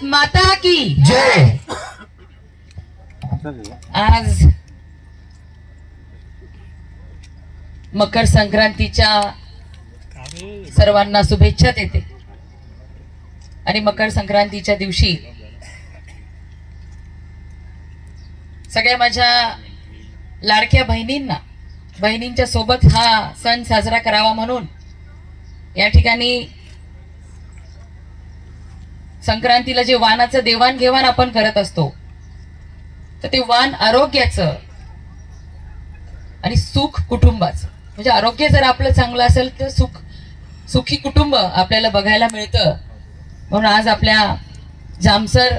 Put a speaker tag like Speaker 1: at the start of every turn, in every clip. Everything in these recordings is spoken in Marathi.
Speaker 1: माता की
Speaker 2: जय।
Speaker 1: आज मकर संक्रांतीच्या सर्वांना शुभेच्छा देते आणि मकर संक्रांतीच्या दिवशी सगळ्या माझ्या लाडक्या बहिणींच्या सोबत हा सण साजरा करावा म्हणून या ठिकाणी संक्रांतीला जे वाणाचं देवाणघेवाण आपण करत असतो तर ते वाण आरोग्याचं आणि सुख कुटुंबाचं, म्हणजे आरोग्य जर आपलं चांगलं असेल तर सुखी कुटुंब आपल्याला बघायला मिळतं. म्हणून आज आपल्या जामसर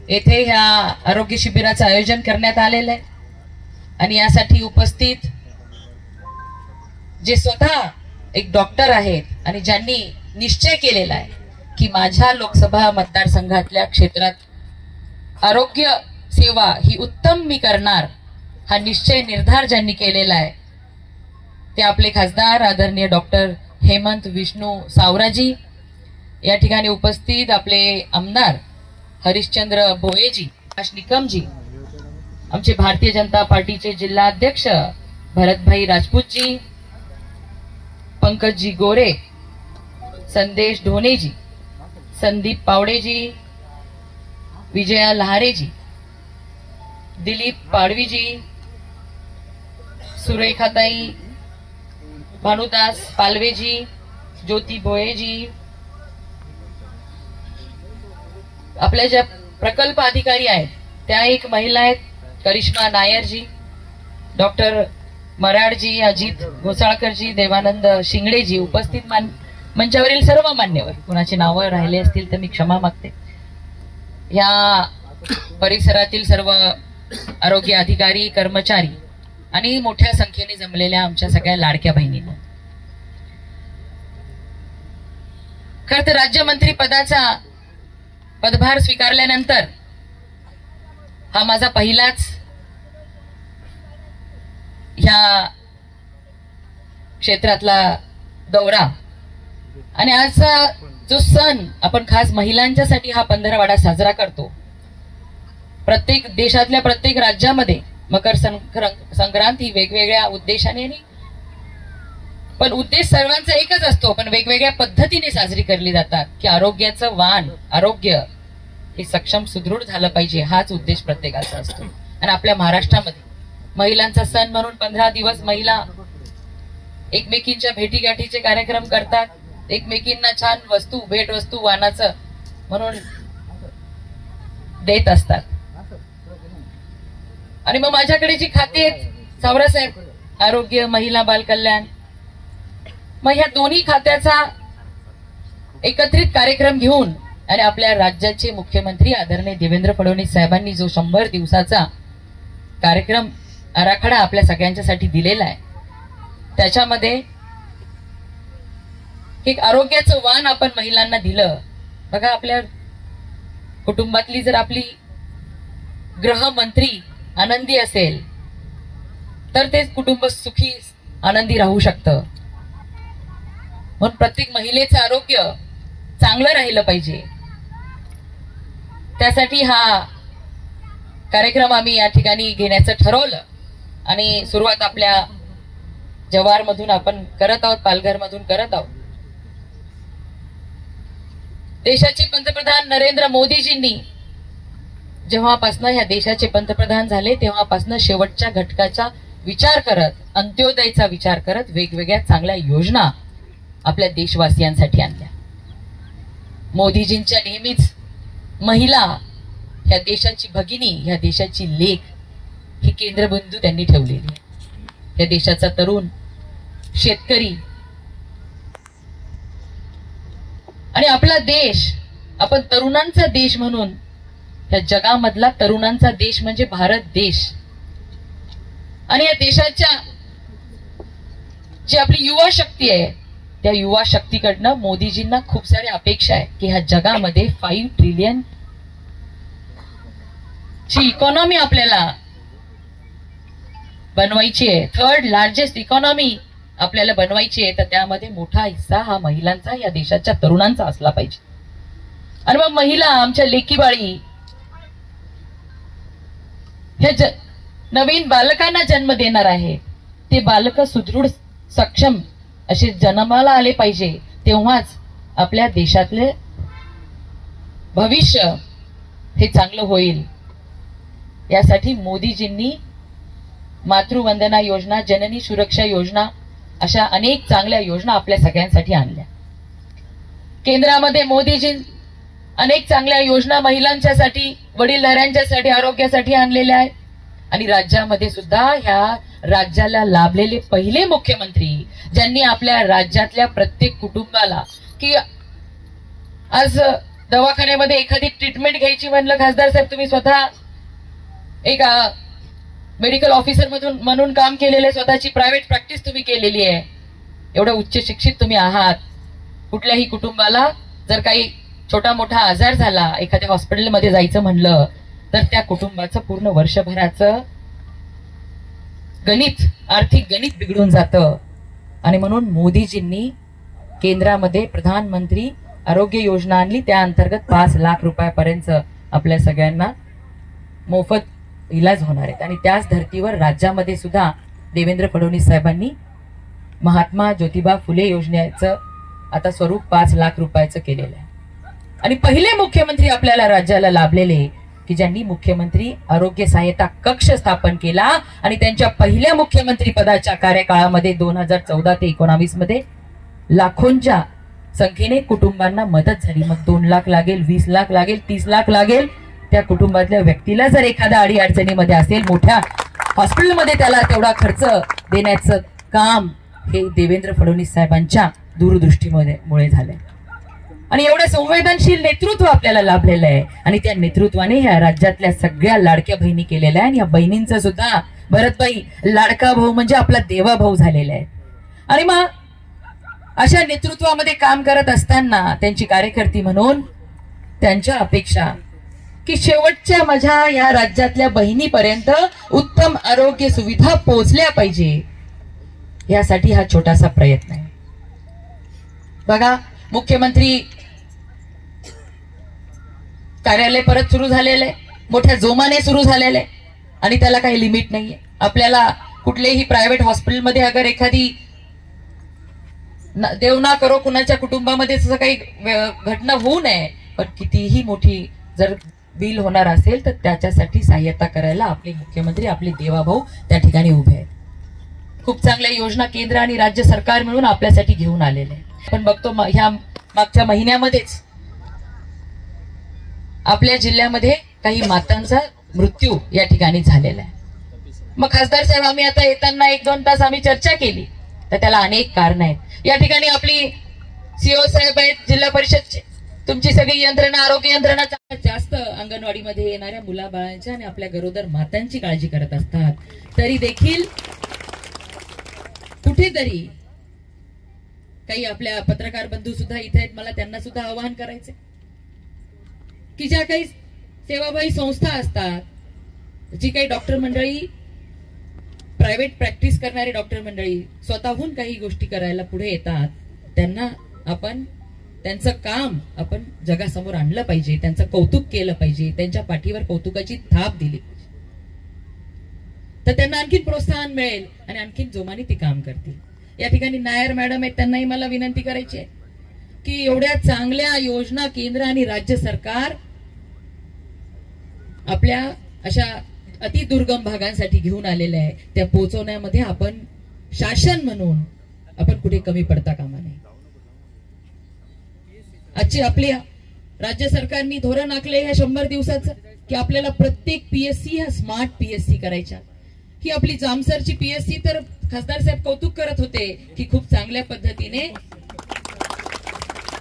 Speaker 1: येथे ह्या आरोग्य शिबिराचं आयोजन करण्यात आलेलं आहे आणि यासाठी उपस्थित जे स्वतः एक डॉक्टर आहेत आणि ज्यांनी निश्चय केलेला आहे की माझ्या लोकसभा मतदारसंघातल्या क्षेत्रात आरोग्य सेवा ही उत्तम मी करणार, हा निश्चय निर्धार ज्यांनी केलेला आहे ते आपले खासदार आदरणीय डॉक्टर हेमंत विष्णू सावराजी, या ठिकाणी उपस्थित आपले आमदार हरिश्चंद्र भोयेजी, आकाश निकमजी, आमचे भारतीय जनता पार्टीचे जिल्हा अध्यक्ष भरतभाई राजपूतजी, पंकजी गोरे, संदेश ढोनेजी, संदीप पावडेजी, विजया लहारेजी, दिलीप पाडवीजी, सुरेखाताई, भानुदास पालवेजी, ज्योती भोयेजी, आपल्या ज्या प्रकल्प अधिकारी आहेत त्या एक महिला आहेत करिश्मा नायरजी, डॉक्टर मराडजी, अजित घोसाळकरजी, देवानंद शिंगडेजी, उपस्थित मंचावरील सर्व मान्यवर, कुणाची नावं राहिले असतील तर मी क्षमा मागते. या परिसरातील सर्व आरोग्य अधिकारी, कर्मचारी आणि मोठ्या संख्येने जमलेल्या आमच्या सगळ्या लाडक्या बहिणींना, खरं तर राज्यमंत्री पदाचा पदभार स्वीकारल्यानंतर हा माझा पहिलाच ह्या क्षेत्रातला दौरा आणि आजचा जो सण आपण खास महिलांच्यासाठी हा पंधरवडा साजरा करतो. प्रत्येक देशातल्या प्रत्येक राज्यामध्ये मकर संक्रांत ही वेगवेगळ्या उद्देशाने, पण उद्देश सर्वांचा एकच असतो, पण वेगवेगळ्या पद्धतीने साजरी केली जातात की आरोग्याचं वाण, आरोग्य हे सक्षम सुदृढ झालं पाहिजे, हाच उद्देश प्रत्येकाचा असतो. आणि आपल्या महाराष्ट्रामध्ये महिलांचा सण म्हणून 15 दिवस महिला एकमेकींच्या भेटीगाठीचे कार्यक्रम करतात, एकमेकींना छान वस्तू, भेट वस्तू वाणाचं म्हणून देत असतात. आणि मग माझ्याकडे जी खाते आहेत सावरासाहेब, आरोग्य, महिला, बाल कल्याण, मग ह्या दोन्ही खात्याचा एकत्रित कार्यक्रम घेऊन आणि आपल्या राज्याचे मुख्यमंत्री आदरणीय देवेंद्र फडणवीस साहेबांनी जो 100 दिवसाचा कार्यक्रम आराखडा आपल्या सगळ्यांच्यासाठी दिलेला आहे, त्याच्यामध्ये एक आरोग्याचं वाण आपण महिलांना दिलं. बघा, आपल्या कुटुंबातली जर आपली गृहमंत्री आनंदी असेल तर ते कुटुंब सुखी आनंदी राहू शकतं. म्हणून प्रत्येक महिलेचं आरोग्य चांगलं राहिलं पाहिजे, त्यासाठी हा कार्यक्रम आम्ही या ठिकाणी घेण्याचं ठरवलं आणि सुरुवात आपल्या जव्हार मधून आपण करत आहोत, पालघर मधून करत आहोत. देशाचे पंतप्रधान नरेंद्र मोदीजींनी जेव्हापासून ह्या देशाचे पंतप्रधान झाले तेव्हापासून शेवटच्या घटकाचा विचार करत, अंत्योदयचा विचार करत वेगवेगळ्या चांगल्या योजना आपल्या देशवासियांसाठी आणल्या. मोदीजींच्या नेहमीच महिला ह्या देशाची भगिनी, ह्या देशाची लेक ही केंद्रबिंदू त्यांनी ठेवलेली आहे. या देशाचा तरुण, शेतकरी आणि आपला देश, आपण तरुणांचा देश म्हणून, या जगामधला तरुणांचा देश म्हणजे भारत देश. आणि या देशाच्या जी आपली युवा शक्ती आहे त्या युवा शक्तीकडनं मोदीजींना खूप साऱ्या अपेक्षा आहे की ह्या जगामध्ये 5 ट्रिलियन ची इकॉनॉमी आपल्याला बनवायची आहे, 3rd लार्जेस्ट इकॉनॉमी आपल्याला बनवायची आहे, तर त्यामध्ये मोठा हिस्सा हा महिलांचा, या देशाच्या तरुणांचा असला पाहिजे. आणि मग महिला आमच्या लेकीबाळी हे नवीन बालकांना जन्म देणार आहे, ते बालक सुदृढ सक्षम असे जन्माला आले पाहिजे, तेव्हाच आपल्या देशातले भविष्य हे चांगलं होईल. यासाठी मोदीजींनी मातृवंदना योजना, जननी सुरक्षा योजना अशा अनेक चांगल्या योजना आपल्या सगळ्यांसाठी आणल्या. केंद्रामध्ये मोदीजी अनेक चांगल्या योजना महिलांच्यासाठी, वडीलधाऱ्यांच्यासाठी, आरोग्यासाठी आणलेल्या आहेत. आणि राज्यामध्ये सुद्धा ह्या राज्याला लाभलेले पहिले मुख्यमंत्री, ज्यांनी आपल्या राज्यातल्या प्रत्येक कुटुंबाला, की आज दवाखान्यामध्ये एखादी ट्रीटमेंट घ्यायची म्हणलं, खासदार साहेब तुम्ही स्वतः एक मेडिकल ऑफिसर म्हणून काम केलेले, स्वतःची प्रायव्हेट प्रॅक्टिस तुम्ही केलेली आहे, एवढं उच्च शिक्षित तुम्ही आहात. कुठल्याही कुटुंबाला जर काही छोटा मोठा आजार झाला, एखाद्या हॉस्पिटलमध्ये जायचं म्हणलं, तर त्या कुटुंबाचं पूर्ण वर्षभराचं गणित, आर्थिक गणित बिघडून जातं. आणि म्हणून मोदीजींनी केंद्रामध्ये प्रधानमंत्री आरोग्य योजना आणली, त्या अंतर्गत 5 लाख रुपयापर्यंत आपल्या सगळ्यांना मोफत इलाज होणार आहेत. आणि त्याच धर्तीवर राज्यामध्ये सुद्धा देवेंद्र फडणवीस साहेबांनी महात्मा ज्योतिबा फुले योजनेचं आता स्वरूप 5 लाख रुपयाचं केलेलं आहे. आणि पहिले मुख्यमंत्री आपल्याला राज्याला लाभलेले, की ज्यांनी मुख्यमंत्री आरोग्य सहायता कक्ष स्थापन केला. आणि त्यांच्या पहिल्या मुख्यमंत्री पदाच्या कार्यकाळामध्ये 2014 ते 2019 मध्ये लाखोंच्या संख्येने कुटुंबांना मदत झाली. मग 2 लाख लागेल, 20 लाख लागेल, 30 लाख लागेल, त्या कुटुंबातल्या व्यक्तीला जर एखादा अडीअडचणीमध्ये असेल, मोठ्या हॉस्पिटलमध्ये त्याला तेवढा खर्च देण्याचं काम हे देवेंद्र फडणवीस साहेबांच्या दूरदृष्टीमुळे झालंय. आणि एवढं संवेदनशील नेतृत्व आपल्याला लाभलेलं आहे. आणि त्या नेतृत्वाने ह्या राज्यातल्या सगळ्या लाडक्या बहिणी केलेल्या आहे. आणि या बहिणींचं सुद्धा भरतबाई लाडका भाऊ म्हणजे आपला देवा भाऊ झालेला आहे. आणि मग अशा नेतृत्वामध्ये काम करत असताना त्यांची कार्यकर्ती म्हणून त्यांच्या अपेक्षा, की शेवटच्या माझ्या या राज्यातल्या बहिणीपर्यंत उत्तम आरोग्य सुविधा पोहोचल्या पाहिजे, यासाठी हा छोटासा प्रयत्न आहे. बघा, मुख्यमंत्री कार्यालय परत सुरू झालेलं आहे, मोठ्या जोमाने सुरू झालेलं आहे. आणि त्याला काही लिमिट नाहीये. आपल्याला कुठलेही प्रायव्हेट हॉस्पिटलमध्ये अगर एखादी देव ना करो कुणाच्या कुटुंबामध्ये असं काही घटना होऊ नये, पण कितीही मोठी जर बिल होणार असेल तर त्याच्यासाठी सहाय्यता करायला आपले मुख्यमंत्री, आपले देवाभाऊ त्या ठिकाणी उभे आहेत. खूप चांगल्या योजना केंद्र आणि राज्य सरकार मिळून आपल्यासाठी घेऊन आलेले आहे. पण बघतो ह्या मागच्या महिन्यामध्येच आपल्या जिल्ह्यामध्ये काही मातांचा मृत्यू या ठिकाणी झालेला आहे. मग खासदार साहेब, आम्ही आता येताना 1-2 तास आम्ही चर्चा केली, तर त्याला अनेक कारण आहेत. या ठिकाणी आपली सीओ साहेब आहेत, जिल्हा परिषदचे, तुमची सगळी यंत्रणा, आरोग्य यंत्रणा जास्त अंगणवाडीमध्ये येणाऱ्या मुलाबाळांच्या आणि आपल्या गरोदर मातांची काळजी करत असतात. तरी देखील कुठेतरी काही आपल्या पत्रकार बंधू सुद्धा इथे आहेत, मला त्यांना सुद्धा आवाहन करायचे, की ज्या काही सेवाभावी संस्था असतात, जी काही डॉक्टर मंडळी, प्रायव्हेट प्रॅक्टिस करणारी डॉक्टर मंडळी स्वतःहून काही गोष्टी करायला पुढे येतात, त्यांना आपण त्यांचं काम आपण जगासमोर आणलं पाहिजे, त्यांचं कौतुक केलं पाहिजे, त्यांच्या पाठीवर कौतुकाची थाप दिली, तर त्यांना आणखीन प्रोत्साहन मिळेल आणि आणखीन जोमाने ते काम करतील. या ठिकाणी नायर मॅडम आहेत, त्यांनाही मला विनंती करायची आहे, की एवढ्या चांगल्या योजना केंद्र आणि राज्य सरकार आपल्या अशा अतिदुर्गम भागांसाठी घेऊन आलेलं आहे, त्या पोहोचवण्यामध्ये आपण शासन म्हणून आपण कुठे कमी पडता कामा नये. आजची आपली राज्य सरकारने धोरण आखले ह्या 100 दिवसाचं, की आपल्याला प्रत्येक पीएससी ह्या स्मार्ट पीएससी करायच्या. ही आपली जामसरची पीएससी तर खासदार साहेब कौतुक करत होते, की खूप चांगल्या पद्धतीने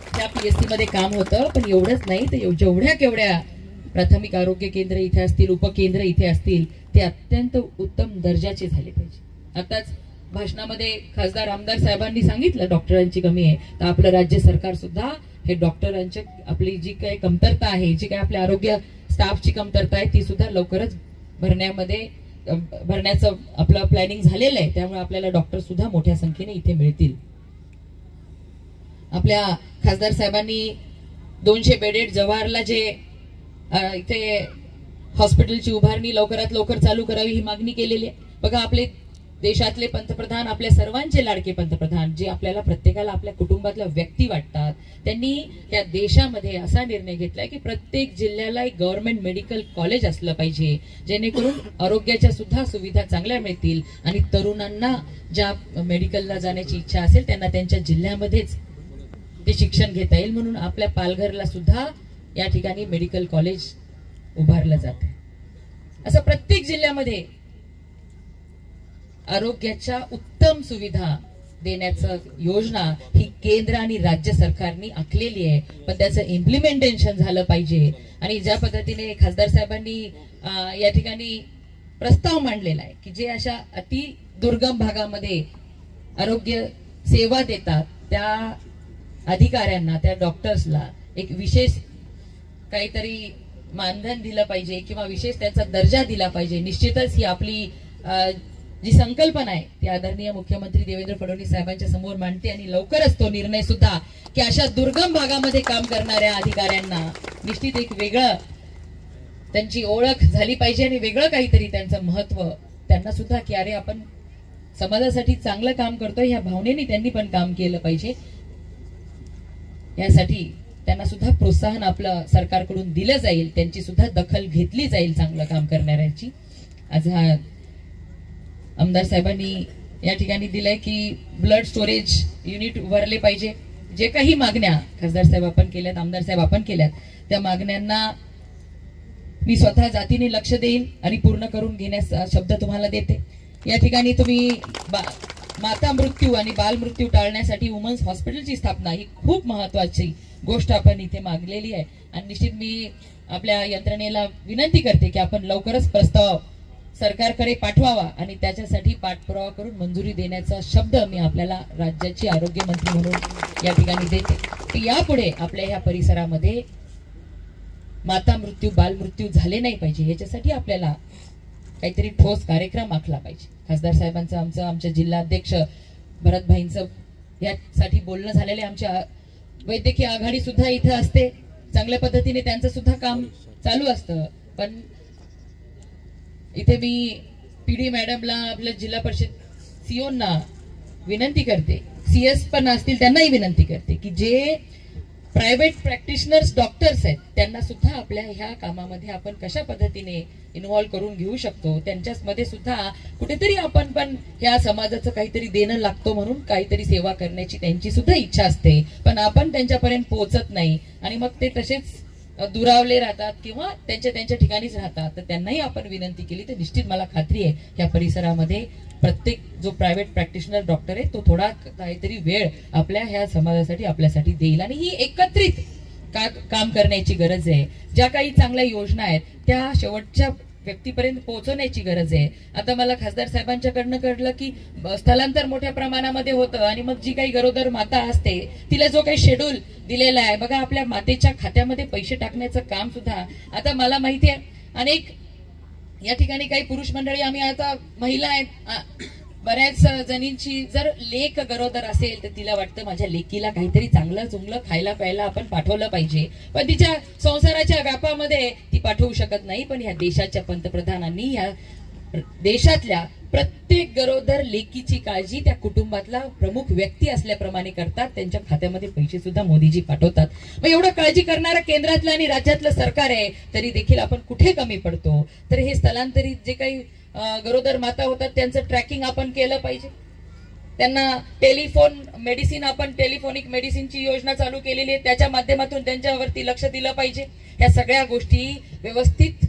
Speaker 1: त्या पीएससी मध्ये काम होतं. पण एवढंच नाही, तर जेवढ्या केवढ्या प्राथमिक आरोग्य केंद्र इथे असतील, उपकेंद्र इथे असतील, ते अत्यंत उत्तम दर्जाचे झाले पाहिजे. आताच भाषणामध्ये खासदार आमदार साहेबांनी सांगितलं डॉक्टरांची कमी आहे, तर आपलं राज्य सरकार सुद्धा हे डॉक्टरांची आपली जी काही कमतरता आहे, जी काही आपल्या आरोग्य स्टाफची कमतरता आहे, ती सुद्धा लवकरच भरण्याचं आपलं प्लॅनिंग झालेलं आहे. त्यामुळे आपल्याला डॉक्टर सुद्धा मोठ्या संख्येने इथे मिळतील. आपल्या खासदार साहेबांनी 200 बेडेड जवाहरला जे इथे हॉस्पिटलची उभारणी लवकरात लवकर चालू करावी ही मागणी केलेली आहे. बघा, आपले देशातले पंतप्रधान, आपल्या सर्वांचे लाडके पंतप्रधान, जे आपल्याला प्रत्येकाला आपल्या कुटुंबातल्या व्यक्ती वाटतात, त्यांनी या देशामध्ये असा निर्णय घेतलाय की प्रत्येक जिल्ह्याला एक गव्हर्नमेंट मेडिकल कॉलेज असलं पाहिजे, जेणेकरून आरोग्याच्या सुद्धा सुविधा चांगल्या मिळतील आणि तरुणांना ज्या मेडिकलला जाण्याची इच्छा असेल त्यांना त्यांच्या जिल्ह्यामध्येच ते शिक्षण घेता येईल. म्हणून आपल्या पालघरला सुद्धा या ठिकाणी मेडिकल कॉलेज उभारलं जात आहे. असं प्रत्येक जिल्ह्यामध्ये आरोग्याच्या उत्तम सुविधा देण्याचं योजना ही केंद्र आणि राज्य सरकारनी आखलेली आहे, पण त्याचं इम्प्लिमेंटेशन झालं पाहिजे. आणि ज्या पद्धतीने खासदार साहेबांनी या ठिकाणी प्रस्ताव मांडलेला आहे की जे अशा अति दुर्गम भागामध्ये आरोग्य सेवा देतात त्या अधिकाऱ्यांना, त्या डॉक्टर्सला एक विशेष काहीतरी मानधन दिलं पाहिजे किंवा विशेष त्याचा दर्जा दिला पाहिजे. निश्चितच ही आपली जी संकल्पना आहे ती आदरणीय मुख्यमंत्री देवेंद्र फडणवीस साहेबांच्या समोर मांडते आणि लवकरच तो निर्णय सुद्धा की अशा दुर्गम भागामध्ये काम करणाऱ्या अधिकाऱ्यांना निश्चित एक वेगळं त्यांची ओळख झाली पाहिजे आणि वेगळं काहीतरी त्यांचं महत्व त्यांना सुद्धा की अरे आपण समाजासाठी चांगलं काम करतोय ह्या भावनेने त्यांनी पण काम केलं पाहिजे. यासाठी त्यांना सुद्धा प्रोत्साहन आपलं सरकारकडून दिलं जाईल, त्यांची सुद्धा दखल घेतली जाईल चांगलं काम करणाऱ्यांची. आज हा आमदार साहेबांनी या ठिकाणी दिलंय की ब्लड स्टोरेज युनिट उभारले पाहिजे. जे काही मागण्या खासदार साहेब आपण केल्यात, आमदार साहेब आपण केल्यात, त्या मागण्यांना मी स्वतः जातीने लक्ष देईन आणि पूर्ण करून घेण्याचा शब्द तुम्हाला देते. या ठिकाणी तुम्ही माता मृत्यू आणि बाल मृत्यू टाळण्यासाठी वुमन्स हॉस्पिटलची स्थापना ही खूप महत्वाची गोष्ट आपण इथे मागलेली आहे आणि निश्चित मी आपल्या यंत्रणेला विनंती करते की आपण लवकरच प्रस्ताव सरकारकडे पाठवावा आणि त्याच्यासाठी पाठपुरावा करून मंजुरी देण्याचा शब्द मी आपल्याला राज्याचे आरोग्य मंत्री म्हणून या ठिकाणी देते की यापुढे आपल्या ह्या परिसरामध्ये माता मृत्यू बाल मृत्यू झाले नाही पाहिजे. याच्यासाठी आपल्याला काहीतरी ठोस कार्यक्रम आखला पाहिजे. खासदार साहेबांचं आमच्या जिल्हाध्यक्ष भरतभाईंचं यासाठी बोलणं झालेले. आमच्या वैद्यकीय आघाडी सुद्धा इथं असते, चांगल्या पद्धतीने त्यांचं सुद्धा काम चालू असतं. पण इथे मी पीडी मॅडमला, आपल्या जिल्हा परिषद सीओना विनंती करते, सीएस पण असतील त्यांनाही विनंती करते की जे प्रायव्हेट प्रॅक्टिशनर्स डॉक्टर्स आहेत त्यांना सुद्धा आपल्या ह्या कामामध्ये आपण कशा पद्धतीने इन्व्हॉल्व्ह करून घेऊ शकतो, त्यांच्यामध्ये सुद्धा कुठेतरी आपण पण ह्या समाजाचं काहीतरी देणं लागतो म्हणून काहीतरी सेवा करण्याची त्यांची सुद्धा इच्छा असते, पण आपण त्यांच्यापर्यंत पोहोचत नाही आणि मग ते तसेच दुरावले राहतात किंवा त्यांच्या ठिकाणीच राहतात. तर त्यांनाही आपण विनंती केली तर निश्चित मला खात्री आहे या परिसरामध्ये प्रत्येक जो प्रायव्हेट प्रॅक्टिशनर डॉक्टर आहे तो थोडा काहीतरी वेळ आपल्या ह्या समाजासाठी आपल्यासाठी देईल आणि ही एकत्रित काम करण्याची गरज आहे. ज्या काही चांगल्या योजना आहेत त्या शेवटच्या व्यक्तीपर्यंत पोहोचवण्याची गरज आहे. आता मला खासदार साहेबांच्याकडनं कळलं की स्थलांतर मोठ्या प्रमाणामध्ये होतं आणि मग जी काही गरोदर माता असते तिला जो काही शेड्यूल दिलेला आहे बघा, आपल्या मातेच्या खात्यामध्ये पैसे टाकण्याचं काम सुद्धा आता मला माहिती आहे. अनेक या ठिकाणी काही पुरुष मंडळी आम्ही आता महिला आहेत, बऱ्याच जणींची जर लेक गरोदर असेल तर तिला वाटतं माझ्या लेकीला काहीतरी चांगलं चुंगलं खायला प्यायला आपण पाठवलं पाहिजे, पण तिच्या संसाराच्या व्यापामध्ये ती पाठवू शकत नाही. पण ह्या देशाच्या पंतप्रधानांनी या देशातल्या प्रत्येक गरोदर लेकीची काळजी त्या कुटुंबातला प्रमुख व्यक्ती असल्याप्रमाणे करतात, त्यांच्या खात्यामध्ये पैसे सुद्धा मोदीजी पाठवतात. मग एवढं काळजी करणारं केंद्रातलं आणि राज्यातलं सरकार आहे तरी देखील आपण कुठे कमी पडतो. तर हे स्थलांतरित जे काही गरोदर माता होतात त्यांचं ट्रॅकिंग आपण केलं पाहिजे. त्यांना टेलिफोन मेडिसिन, आपण टेलिफोनिक मेडिसिनची योजना चालू केलेली आहे, त्याच्या माध्यमातून त्यांच्यावरती लक्ष दिलं पाहिजे. या सगळ्या गोष्टी व्यवस्थित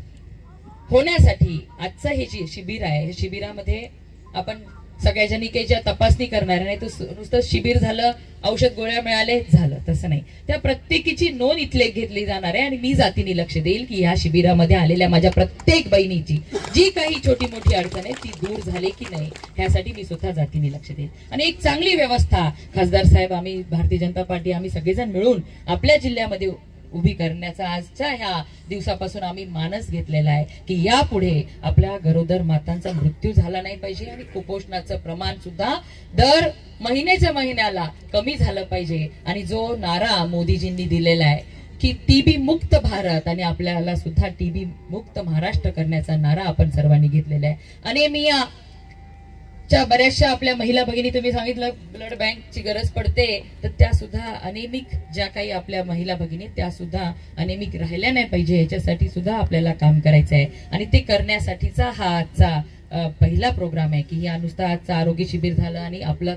Speaker 1: होण्यासाठी आजचं हे जे शिबिर आहे, हे शिबिरामध्ये आपण सगळ्या जणिकेच्या तपासणी करणार नाही. तर नुसतं शिबिर झालं, औषध गोळ्या मिळाले झालं, तसं नाही. त्या प्रत्येकीची नोंद इथले घेतली जाणार आहे आणि मी जातीने लक्ष देईल की या शिबिरामध्ये आलेल्या माझ्या प्रत्येक बहिणीची जी काही छोटी मोठी अडचण आहे ती दूर झाली की नाही ह्यासाठी मी स्वतः जातीने लक्ष देईल. आणि एक चांगली व्यवस्था खासदार साहेब, आम्ही भारतीय जनता पार्टी आम्ही सगळेजण मिळून आपल्या जिल्ह्यामध्ये उभी करण्याचा आजच्या ह्या दिवसापासून आम्ही मानस घेतलेला आहे की यापुढे आपल्या गरोदर मातांचा मृत्यू झाला नाही पाहिजे आणि कुपोषणाचं प्रमाण सुद्धा दर महिन्याला कमी झालं पाहिजे. आणि जो नारा मोदीजींनी दिलेला आहे की टीबी मुक्त भारत आणि आपल्याला सुद्धा टीबी मुक्त महाराष्ट्र करण्याचा नारा आपण सर्वांनी घेतलेला आहे. अनेमिया च्या बऱ्याचशा आपल्या महिला भगिनी, तुम्ही सांगितलं ब्लड बँकची गरज पडते, तर त्या सुद्धा अनेमिक ज्या काही आपल्या महिला भगिनी त्या सुद्धा अनेमिक राहिल्या नाही पाहिजे, याच्यासाठी सुद्धा आपल्याला काम करायचं आहे. आणि ते करण्यासाठीचा हा आजचा पहिला प्रोग्राम आहे की या नुसता आजचा आरोग्य शिबिर झालं आणि आपला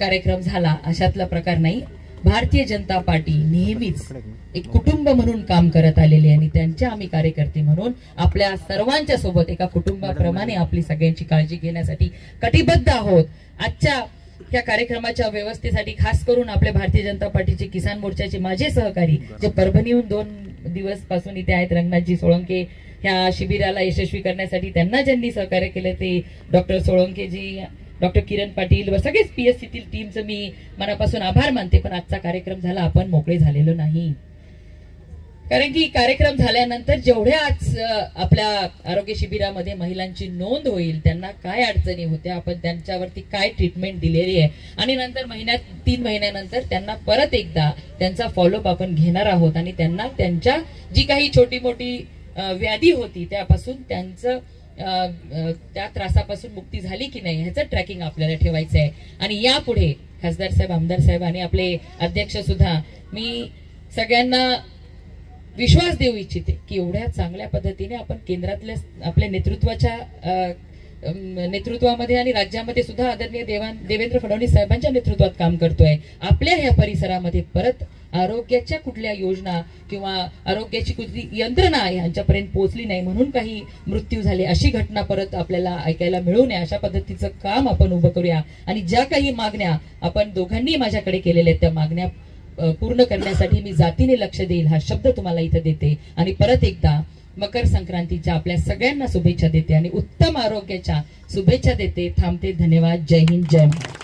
Speaker 1: कार्यक्रम झाला अशातला प्रकार नाही. भारतीय जनता पार्टी नेहमीच एक कुटुंब म्हणून काम करत आलेली आहे आणि त्यांच्या आम्ही कार्यकर्ते म्हणून आपल्या सर्वांच्या सोबत एका कुटुंबाप्रमाणे आपली सगळ्यांची काळजी घेण्यासाठी कटिबद्ध आहोत. आजच्या या कार्यक्रमाच्या व्यवस्थेसाठी खास करून आपल्या भारतीय जनता पार्टीचे किसान मोर्चाचे माझे सहकारी जे परभणीहून 2 दिवस पासून इथे आहेत, रंगनाथजी सोळंके, ह्या शिबिराला यशस्वी करण्यासाठी त्यांना ज्यांनी सहकार्य केलं ते डॉक्टर सोळंकेजी, डॉक्टर किरण पाटील व सगळेच पीएससीतील टीमचं मी मनापासून आभार मानते. पण आजचा कार्यक्रम झाला, आपण मोकळे झालेलो नाही. कारण की कार्यक्रम झाल्यानंतर जेवढ्या आज आपल्या आरोग्य शिबिरामध्ये महिलांची नोंद होईल, त्यांना काय अडचणी होत्या, आपण त्यांच्यावरती काय ट्रीटमेंट दिलेली आहे आणि नंतर 3 महिन्यानंतर त्यांना परत एकदा त्यांचा फॉलोअप आपण घेणार आहोत आणि त्यांना त्यांच्या जी काही छोटी मोठी व्याधी होती त्यापासून त्यांचं त्या त्रासापासून मुक्ती झाली की नाही ह्याचं ट्रॅकिंग आपल्याला ठेवायचं आहे. आणि यापुढे खासदार साहेब, आमदार साहेब आणि आपले अध्यक्ष सुद्धा, मी सगळ्यांना विश्वास देऊ इच्छिते की एवढ्या चांगल्या पद्धतीने आपण केंद्रातल्या आपल्या नेतृत्वामध्ये आणि राज्यामध्ये सुद्धा आदरणीय देवेंद्र फडणवीस साहेबांच्या नेतृत्वात काम करतोय. आपल्या ह्या परिसरामध्ये परत आरोग्याच्या कुठल्या योजना किंवा आरोग्याची कुठली यंत्रणा यांच्यापर्यंत पोहोचली नाही म्हणून काही मृत्यू झाले अशी घटना परत आपल्याला ऐकायला मिळू नये अशा पद्धतीचं काम आपण उभं करूया. आणि ज्या काही मागण्या आपण दोघांनी माझ्याकडे केलेल्या आहेत त्या मागण्या पूर्ण करण्यासाठी मी जातीने लक्ष देईल हा शब्द तुम्हाला इथं देते. आणि परत एकदा मकर संक्रांतीच्या आपल्या सगळ्यांना शुभेच्छा देते आणि उत्तम आरोग्याच्या शुभेच्छा देते. थांबते. धन्यवाद. जय हिंद, जय महाराष्ट्र.